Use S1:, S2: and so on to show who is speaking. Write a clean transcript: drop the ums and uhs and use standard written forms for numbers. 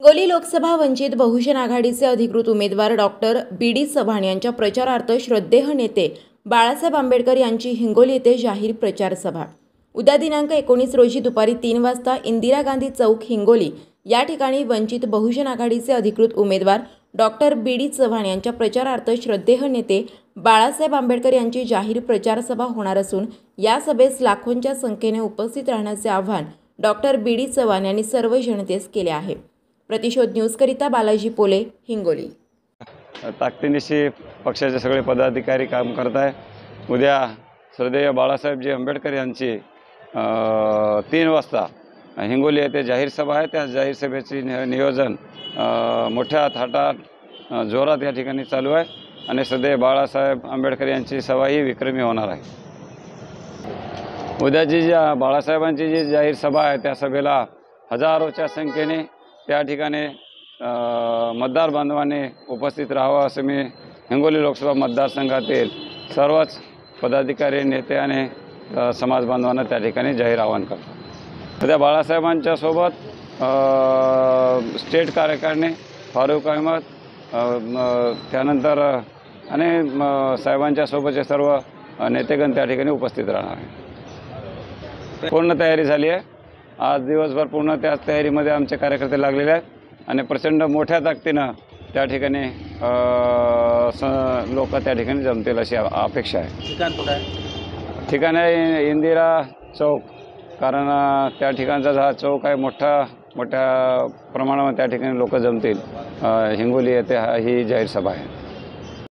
S1: हिंगोली लोकसभा वंचित बहुजन आघाडीचे अधिकृत उमेदवार डॉक्टर बी.डी. चव्हाण यांच्या प्रचारार्थ श्रद्धेय नेते बाळासाहेब आंबेडकर यांची हिंगोली येथे जाहीर प्रचार सभा उद्या दिनांक 19 रोजी दुपारी 3 वाजता इंदिरा गांधी चौक हिंगोली या ठिकाणी वंचित बहुजन आघाडीचे अधिकृत उमेदवार डॉक्टर बी.डी. चव्हाण यांच्या प्रचारार्थ श्रद्धेय नेते बाळासाहेब आंबेडकर यांची जाहीर प्रचार सभा होणार असून या सभेस लाखोंच्या संख्येने उपस्थित राहण्याचे आवाहन डॉक्टर बी.डी. चव्हाण यांनी सर्व जनतेस केले आहे। प्रतिशोध न्यूजकरिता बालाजी पोले, हिंगोली।
S2: ताकदीनिशी पक्षाचे सगळे पदाधिकारी काम करत आहे। उद्या श्रद्धेय बाळासाहेबजी आंबेडकर यांची 3 वाजता हिंगोली येथे जाहीर सभा आहे। त्या जाहीर सभेचे नियोजन मोठ्या थाटात जोरात या ठिकाणी चालू आहे आणि श्रद्धेय बाळासाहेब आंबेडकर यांची सभा ही विक्रमी होणार आहे। उद्याची जी बाळासाहेबांची जी जाहीर सभा आहे त्या सभेला हजारोच्या संख्येने त्या ठिकाणी मतदार बांधवांनी उपस्थित राहावं असं मी हिंगोली लोकसभा मतदारसंघातील सर्वच पदाधिकारी नेते आणि समाज बांधवांना त्या ठिकाणी जाहीर आवाहन करतो। उद्या बाळासाहेबांच्या सोबत स्टेट कार्यकारिणी फारुख अहमद त्यानंतर आणि साहेबांच्या सोबतचे सर्व नेतेगण त्या ठिकाणी उपस्थित राहणार आहे। पूर्ण तयारी झाली आहे। आज दिवसभर पूर्ण त्या तयारीमध्ये आमचे कार्यकर्ते लागलेले आहेत आणि प्रचंड मोठ्या ताकदीनं त्या ठिकाणी लोक त्या ठिकाणी जमतील अशी अपेक्षा आहे। ठिकाण आहे इंदिरा चौक, कारण त्या ठिकाणचा हा चौक आहे मोठ्या प्रमाणावर त्या ठिकाणी लोक जमतील। हिंगोली येथे ही जाहीर सभा आहे।